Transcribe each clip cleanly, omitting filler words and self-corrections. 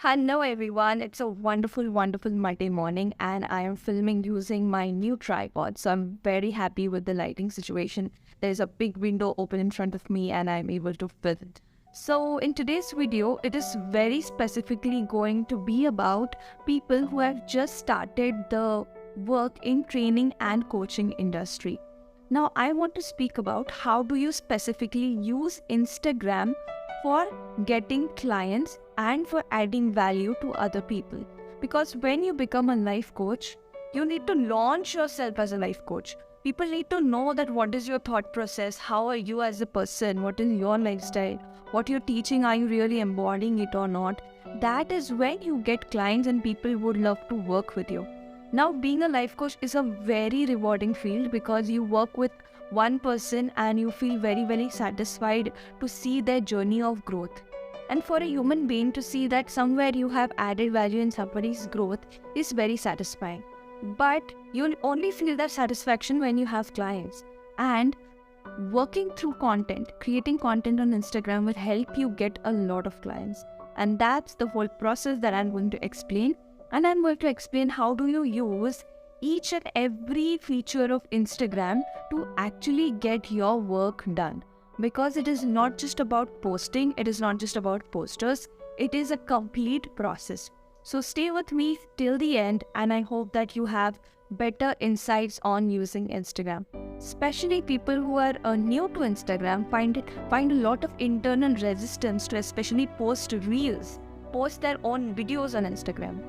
Hello everyone, it's a wonderful Monday morning and I am filming using my new tripod. So I'm very happy with the lighting situation. There's a big window open in front of me and I'm able to film. So in today's video, it is very specifically going to be about people who have just started the work in training and coaching industry. Now I want to speak about how do you specifically use Instagram for getting clients and for adding value to other people. Because when you become a life coach, you need to launch yourself as a life coach. People need to know that what is your thought process, how are you as a person, what is your lifestyle, what you're teaching, are you really embodying it or not. That is when you get clients and people would love to work with you. Now, being a life coach is a very rewarding field because you work with one person and you feel very satisfied to see their journey of growth. And for a human being to see that somewhere you have added value in somebody's growth is very satisfying. But you'll only feel that satisfaction when you have clients. And working through content, creating content on Instagram will help you get a lot of clients. And that's the whole process that I'm going to explain. And I'm going to explain how do you use each and every feature of Instagram to actually get your work done. Because it is not just about posting, it is not just about posters, it is a complete process. So stay with me till the end and I hope that you have better insights on using Instagram. Especially people who are new to Instagram find a lot of internal resistance to especially post reels, post their own videos on Instagram.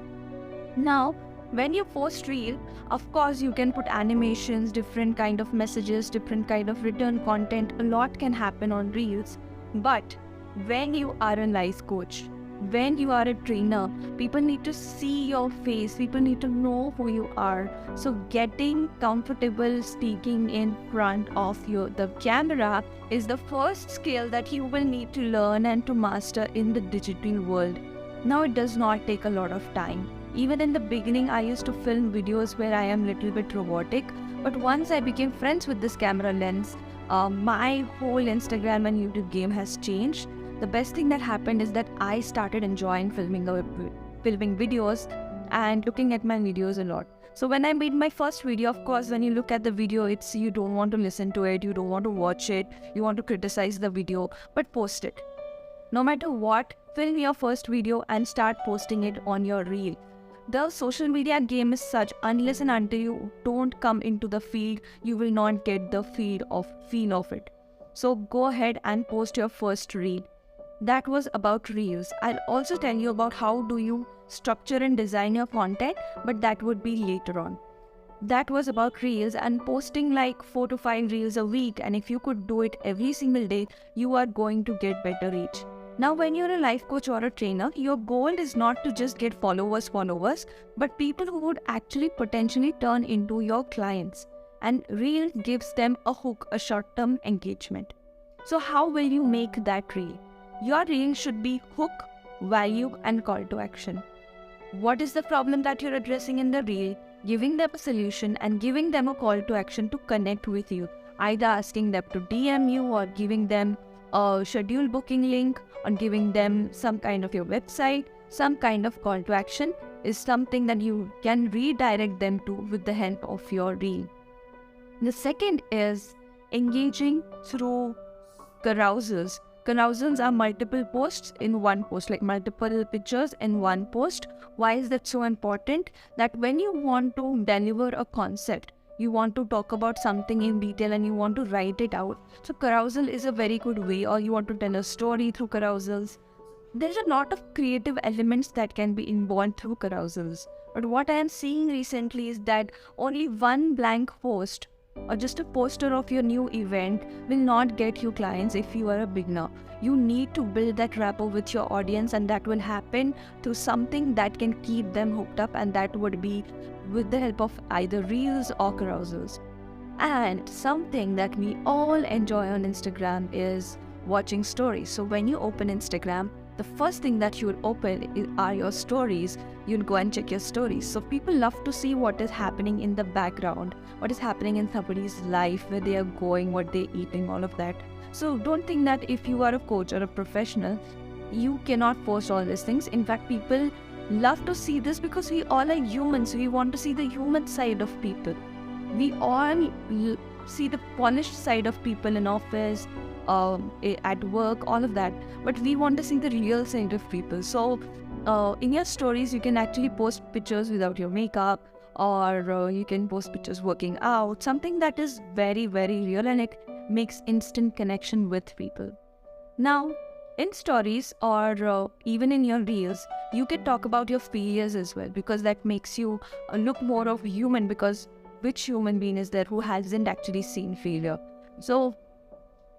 Now, when you post reel, of course you can put animations, different kind of messages, different kind of written content. A lot can happen on reels. But when you are a life coach, when you are a trainer, people need to see your face, people need to know who you are. So getting comfortable speaking in front of the camera is the first skill that you will need to learn and to master in the digital world. Now it does not take a lot of time. Even in the beginning, I used to film videos where I am a little bit robotic. But once I became friends with this camera lens, my whole Instagram and YouTube game has changed. The best thing that happened is that I started enjoying filming videos and looking at my videos a lot. So when I made my first video, of course, when you look at the video, you don't want to listen to it, you don't want to watch it, you want to criticize the video, but post it. No matter what, film your first video and start posting it on your reel. The social media game is such, unless and until you don't come into the field, you will not get the feel of it. So go ahead and post your first reel. That was about reels. I'll also tell you about how do you structure and design your content, but that would be later on. That was about reels and posting like 4 to 5 reels a week, and if you could do it every single day, you are going to get better reach. Now, when you're a life coach or a trainer, your goal is not to just get followers, but people who would actually potentially turn into your clients. And reel gives them a hook, a short-term engagement. So how will you make that reel? Your reel should be hook, value, and call to action. What is the problem that you're addressing in the reel? Giving them a solution and giving them a call to action to connect with you. Either asking them to DM you or giving them a schedule booking link or giving them some kind of your website, some kind of call to action is something that you can redirect them to with the help of your reel. The second is engaging through carousels. Carousels are multiple posts in one post, like multiple pictures in one post. Why is that so important? That when you want to deliver a concept, you want to talk about something in detail and you want to write it out. So carousel is a very good way, or you want to tell a story through carousels. There's a lot of creative elements that can be involved through carousels. But what I am seeing recently is that only one blank post or just a poster of your new event will not get you clients if you are a beginner. You need to build that rapport with your audience, and that will happen through something that can keep them hooked up, and that would be with the help of either reels or carousels. And something that we all enjoy on Instagram is watching stories. So when you open Instagram, the first thing that you will open are your stories. You'll go and check your stories. So people love to see what is happening in the background, what is happening in somebody's life, where they are going, what they're eating, all of that. So don't think that if you are a coach or a professional, You cannot post all these things. In fact, people love to see this because we all are humans. We want to see the human side of people. We all see the polished side of people in office, at work, all of that. But we want to see the real side of people. So in your stories, you can actually post pictures without your makeup, or you can post pictures working out, something that is very, very real, and it makes instant connection with people. Now, in stories or even in your reels, you can talk about your failures as well, because that makes you look more of a human, because which human being is there who hasn't actually seen failure? So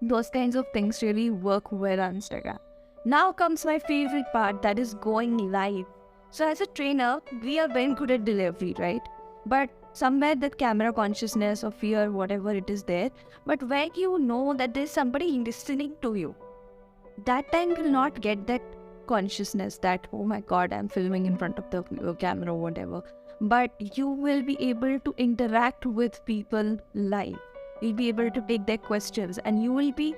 those kinds of things really work well on Instagram. Now comes my favorite part, that is going live. So as a trainer, we are very good at delivery, right? But somewhere that camera consciousness or fear, whatever it is there, but when you know that there's somebody listening to you, that time will not get that consciousness that, oh my god, I'm filming in front of the camera or whatever. But you will be able to interact with people live. You'll be able to take their questions, and you will be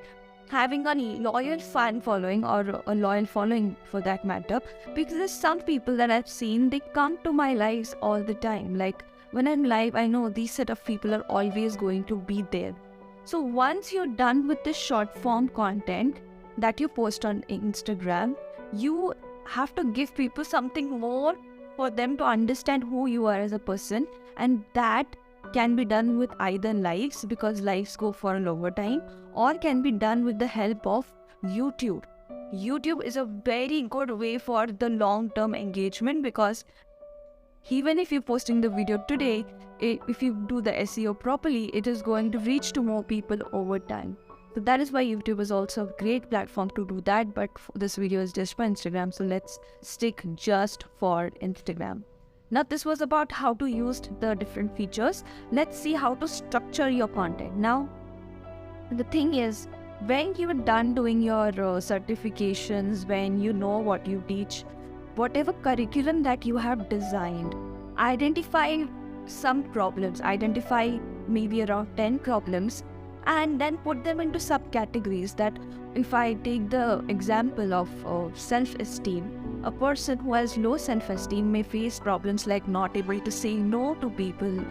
having a loyal fan following, or a loyal following for that matter, because there's some people that I've seen, they come to my lives all the time. Like when I'm live, I know these set of people are always going to be there. So once you're done with this short form content that you post on Instagram, you have to give people something more for them to understand who you are as a person, and that can be done with either lives, because lives go for a longer time, or can be done with the help of YouTube. YouTube is a very good way for the long-term engagement, because even if you're posting the video today, if you do the SEO properly, it is going to reach to more people over time. So that is why YouTube is also a great platform to do that. But this video is just for Instagram, so let's stick just for Instagram. Now this was about how to use the different features. Let's see how to structure your content. Now, the thing is, when you're done doing your certifications, when you know what you teach, whatever curriculum that you have designed, identify some problems, identify maybe around 10 problems, and then put them into subcategories. That if I take the example of self-esteem, a person who has low self-esteem may face problems like not able to say no to people,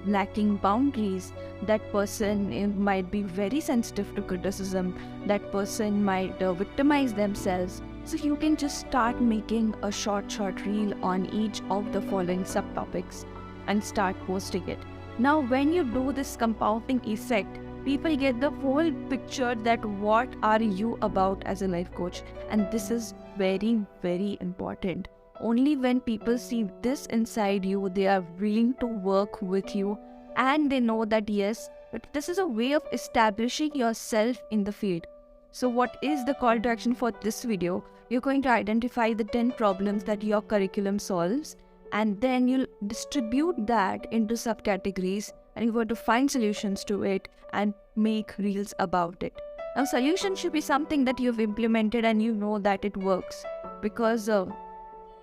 lacking boundaries. That person might be very sensitive to criticism. That person might victimize themselves. So you can just start making a short reel on each of the following subtopics and start posting it. Now when you do this compounding effect, people get the whole picture that what are you about as a life coach. And this is very, very important. Only when people see this inside you, they are willing to work with you, and they know that yes, but this is a way of establishing yourself in the field. So what is the call to action for this video? You're going to identify the 10 problems that your curriculum solves, and then you'll distribute that into subcategories, and you're going to find solutions to it and make reels about it. Now, solution should be something that you've implemented and you know that it works, because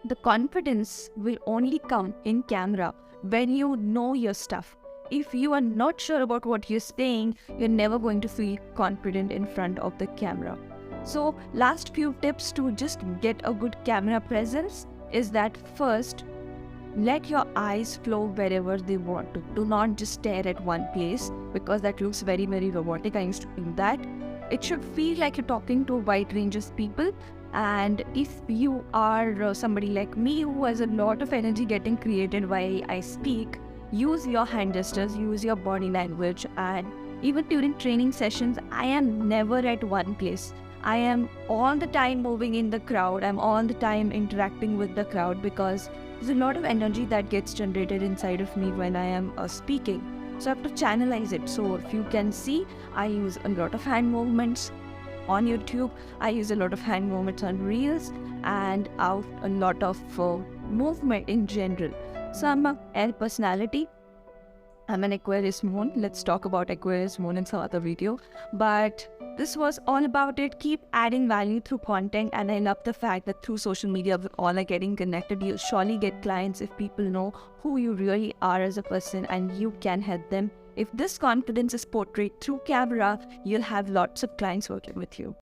the confidence will only come in camera when you know your stuff. If you are not sure about what you're saying, you're never going to feel confident in front of the camera. So last few tips to just get a good camera presence is that first, let your eyes flow wherever they want to. Do not just stare at one place, because that looks very, very robotic. I used to do that. It should feel like you're talking to a wide range of people. And if you are somebody like me who has a lot of energy getting created while I speak, use your hand gestures, use your body language. And even during training sessions, I am never at one place. I am all the time moving in the crowd. I'm all the time interacting with the crowd, because there's a lot of energy that gets generated inside of me when I am speaking. So I have to channelize it. So if you can see, I use a lot of hand movements on YouTube. I use a lot of hand movements on Reels, and a lot of movement in general. So I'm an air personality. I'm an Aquarius moon. Let's talk about Aquarius moon in some other video. But this was all about it. Keep adding value through content. And I love the fact that through social media, we all are getting connected. You'll surely get clients if people know who you really are as a person, and you can help them. If this confidence is portrayed through camera, you'll have lots of clients working with you.